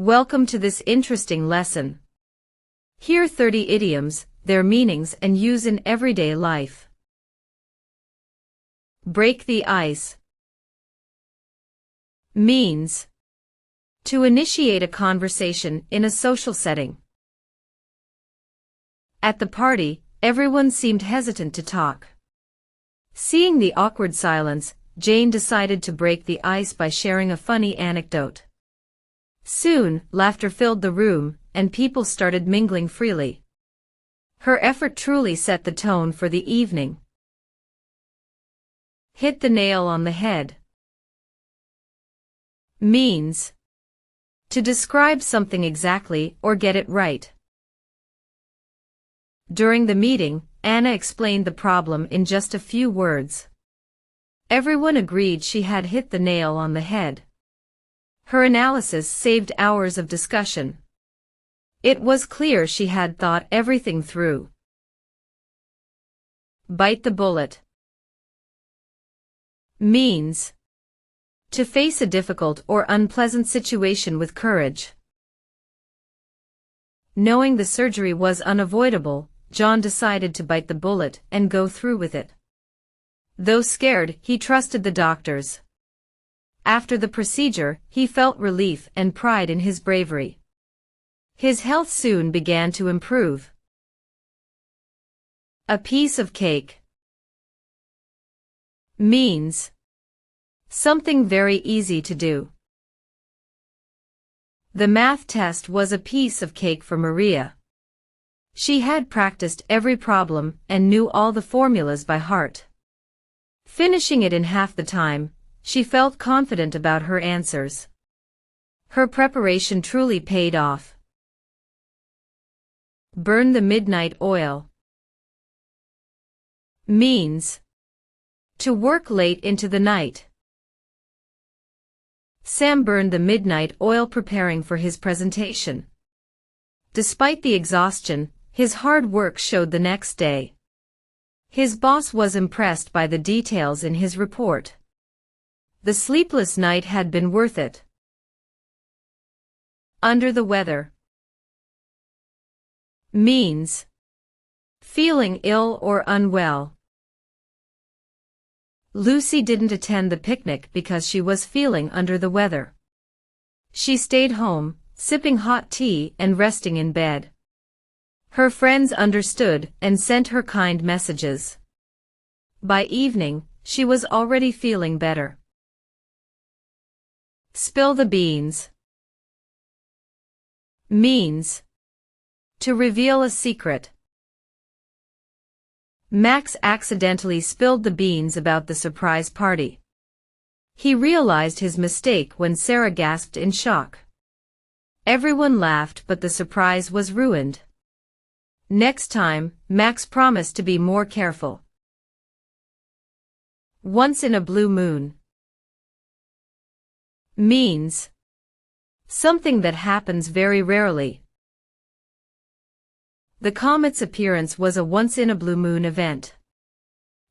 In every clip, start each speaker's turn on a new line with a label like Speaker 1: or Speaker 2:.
Speaker 1: Welcome to this interesting lesson. Here are 30 idioms, their meanings and use in everyday life. Break the ice means to initiate a conversation in a social setting. At the party, everyone seemed hesitant to talk. Seeing the awkward silence, Jane decided to break the ice by sharing a funny anecdote. Soon, laughter filled the room, and people started mingling freely. Her effort truly set the tone for the evening. Hit the nail on the head means to describe something exactly or get it right. During the meeting, Anna explained the problem in just a few words. Everyone agreed she had hit the nail on the head. Her analysis saved hours of discussion. It was clear she had thought everything through. Bite the bullet means to face a difficult or unpleasant situation with courage. Knowing the surgery was unavoidable, John decided to bite the bullet and go through with it. Though scared, he trusted the doctors. After the procedure, he felt relief and pride in his bravery. His health soon began to improve. A piece of cake means something very easy to do. The math test was a piece of cake for Maria. She had practiced every problem and knew all the formulas by heart. Finishing it in half the time, she felt confident about her answers. Her preparation truly paid off. Burn the midnight oil means to work late into the night. Sam burned the midnight oil preparing for his presentation. Despite the exhaustion, his hard work showed the next day. His boss was impressed by the details in his report. The sleepless night had been worth it. Under the weather means feeling ill or unwell. Lucy didn't attend the picnic because she was feeling under the weather. She stayed home, sipping hot tea and resting in bed. Her friends understood and sent her kind messages. By evening, she was already feeling better. Spill the beans means to reveal a secret. Max accidentally spilled the beans about the surprise party. He realized his mistake when Sarah gasped in shock. Everyone laughed, but the surprise was ruined. Next time, Max promised to be more careful. Once in a blue moon means something that happens very rarely. The comet's appearance was a once-in-a-blue-moon event.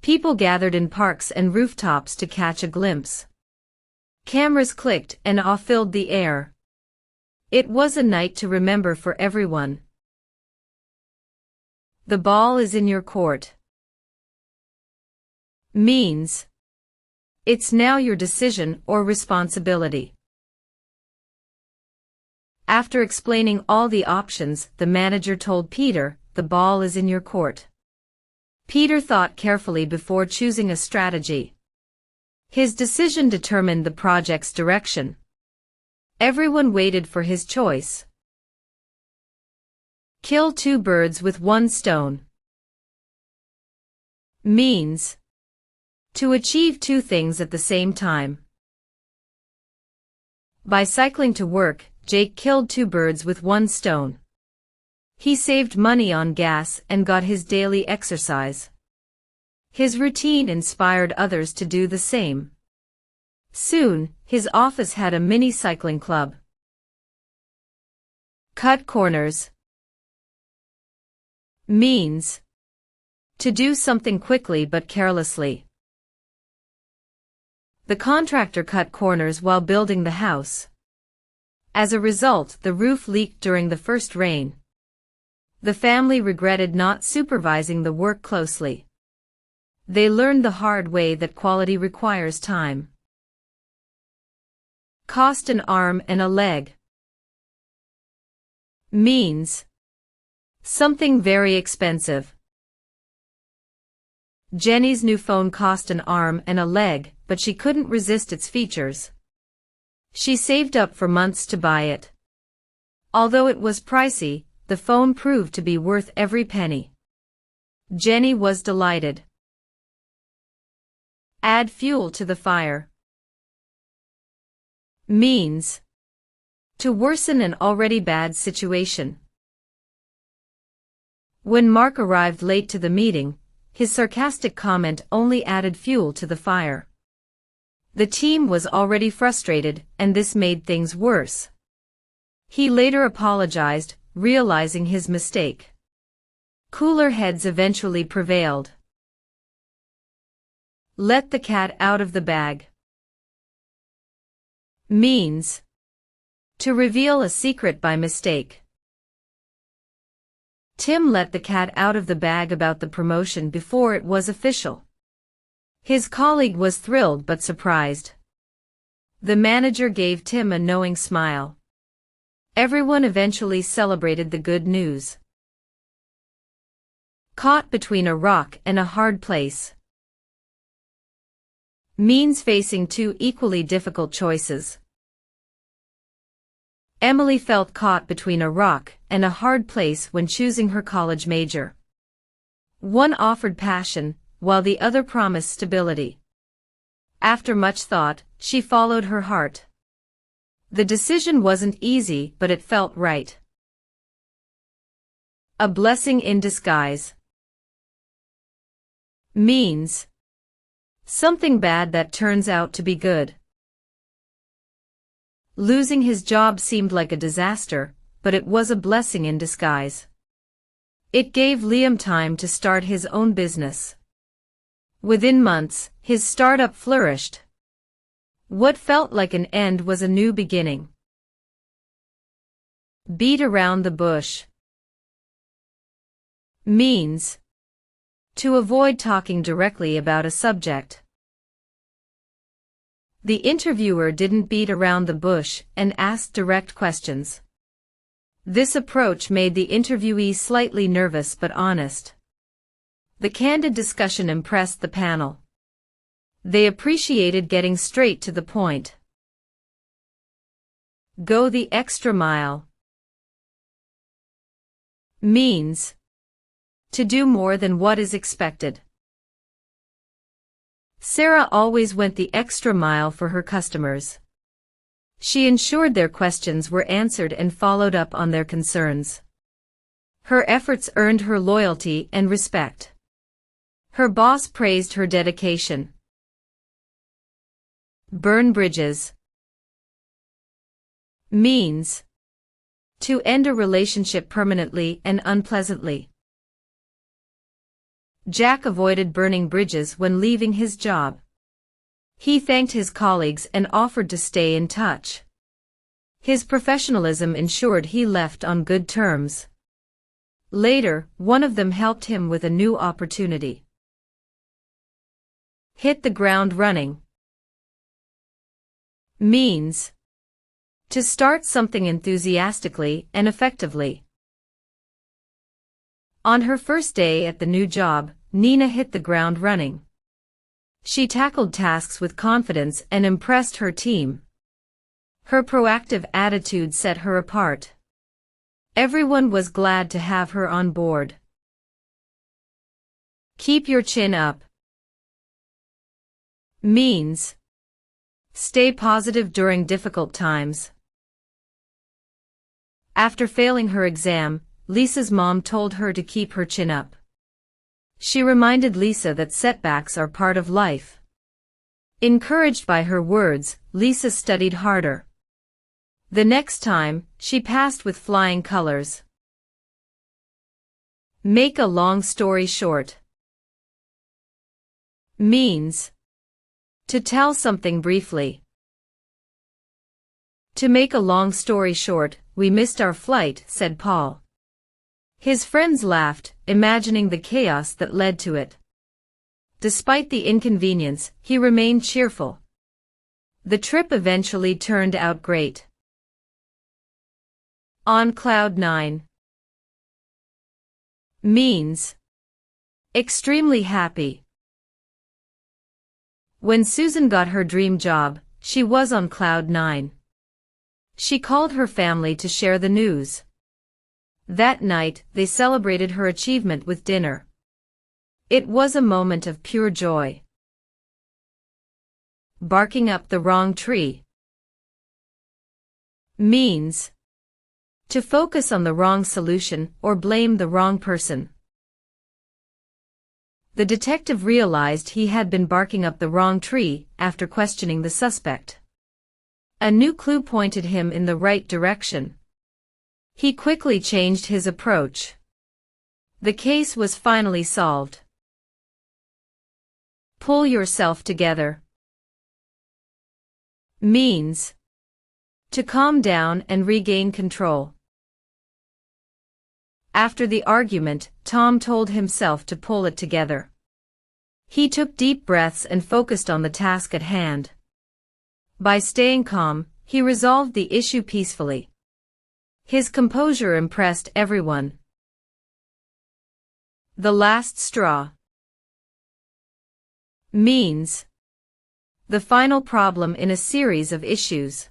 Speaker 1: People gathered in parks and rooftops to catch a glimpse. Cameras clicked and awe filled the air. It was a night to remember for everyone. The ball is in your court means it's now your decision or responsibility. After explaining all the options, the manager told Peter, "The ball is in your court." Peter thought carefully before choosing a strategy. His decision determined the project's direction. Everyone waited for his choice. Kill two birds with one stone means to achieve two things at the same time. By cycling to work, Jake killed two birds with one stone. He saved money on gas and got his daily exercise. His routine inspired others to do the same. Soon, his office had a mini cycling club. Cut corners means to do something quickly but carelessly. The contractor cut corners while building the house. As a result, the roof leaked during the first rain. The family regretted not supervising the work closely. They learned the hard way that quality requires time. Cost an arm and a leg. Means something very expensive. Jenny's new phone cost an arm and a leg, but she couldn't resist its features. She saved up for months to buy it. Although it was pricey, the phone proved to be worth every penny. Jenny was delighted. Add fuel to the fire. Means to worsen an already bad situation. When Mark arrived late to the meeting, his sarcastic comment only added fuel to the fire. The team was already frustrated, and this made things worse. He later apologized, realizing his mistake. Cooler heads eventually prevailed. Let the cat out of the bag. Means to reveal a secret by mistake. Tim let the cat out of the bag about the promotion before it was official. His colleague was thrilled but surprised. The manager gave Tim a knowing smile. Everyone eventually celebrated the good news. Caught between a rock and a hard place. Means facing two equally difficult choices. Emily felt caught between a rock and a hard place when choosing her college major. One offered passion, while the other promised stability. After much thought, she followed her heart. The decision wasn't easy, but it felt right. A blessing in disguise. Means something bad that turns out to be good. Losing his job seemed like a disaster, but it was a blessing in disguise. It gave Liam time to start his own business. Within months, his startup flourished. What felt like an end was a new beginning. Beat around the bush. Means to avoid talking directly about a subject. The interviewer didn't beat around the bush and asked direct questions. This approach made the interviewee slightly nervous but honest. The candid discussion impressed the panel. They appreciated getting straight to the point. Go the extra mile. Means to do more than what is expected. Sarah always went the extra mile for her customers. She ensured their questions were answered and followed up on their concerns. Her efforts earned her loyalty and respect. Her boss praised her dedication. Burn bridges. Means to end a relationship permanently and unpleasantly. Jack avoided burning bridges when leaving his job. He thanked his colleagues and offered to stay in touch. His professionalism ensured he left on good terms. Later, one of them helped him with a new opportunity. Hit the ground running. Means to start something enthusiastically and effectively. On her first day at the new job, Nina hit the ground running. She tackled tasks with confidence and impressed her team. Her proactive attitude set her apart. Everyone was glad to have her on board. Keep your chin up. Means stay positive during difficult times. After failing her exam, Lisa's mom told her to keep her chin up. She reminded Lisa that setbacks are part of life. Encouraged by her words, Lisa studied harder. The next time, she passed with flying colors. Make a long story short. Means to tell something briefly. To make a long story short, we missed our flight, said Paul. His friends laughed, imagining the chaos that led to it. Despite the inconvenience, he remained cheerful. The trip eventually turned out great. On cloud 9 means extremely happy. When Susan got her dream job, she was on cloud 9. She called her family to share the news. That night, they celebrated her achievement with dinner. It was a moment of pure joy. Barking up the wrong tree means to focus on the wrong solution or blame the wrong person. The detective realized he had been barking up the wrong tree after questioning the suspect. A new clue pointed him in the right direction. He quickly changed his approach. The case was finally solved. Pull yourself together means to calm down and regain control. After the argument, Tom told himself to pull it together. He took deep breaths and focused on the task at hand. By staying calm, he resolved the issue peacefully. His composure impressed everyone. The last straw means the final problem in a series of issues.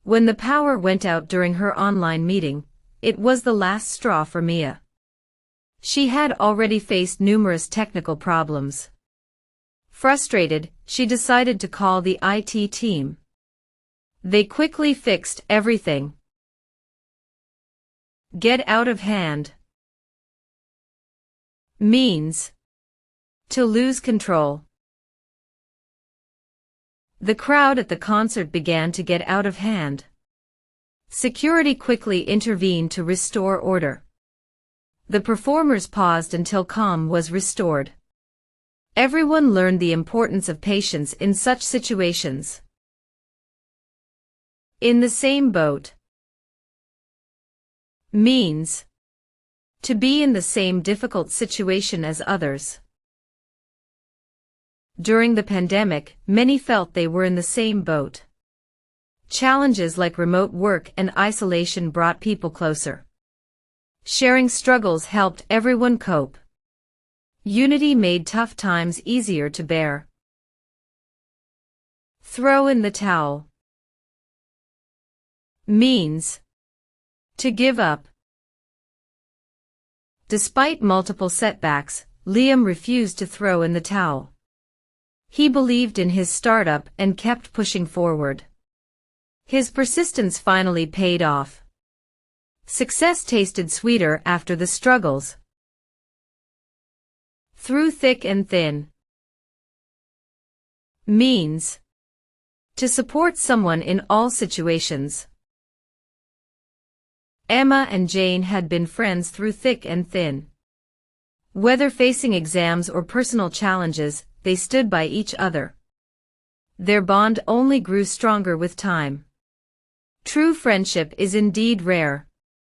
Speaker 1: When the power went out during her online meeting, it was the last straw for Mia. She had already faced numerous technical problems. Frustrated, she decided to call the IT team. They quickly fixed everything. Get out of hand means to lose control. The crowd at the concert began to get out of hand. Security quickly intervened to restore order. The performers paused until calm was restored. Everyone learned the importance of patience in such situations. In the same boat means to be in the same difficult situation as others. During the pandemic, many felt they were in the same boat. Challenges like remote work and isolation brought people closer. Sharing struggles helped everyone cope. Unity made tough times easier to bear. Throw in the towel means to give up. Despite multiple setbacks, Liam refused to throw in the towel. He believed in his startup and kept pushing forward. His persistence finally paid off. Success tasted sweeter after the struggles. Through thick and thin means to support someone in all situations. Emma and Jane had been friends through thick and thin. Whether facing exams or personal challenges, they stood by each other. Their bond only grew stronger with time. True friendship is indeed rare.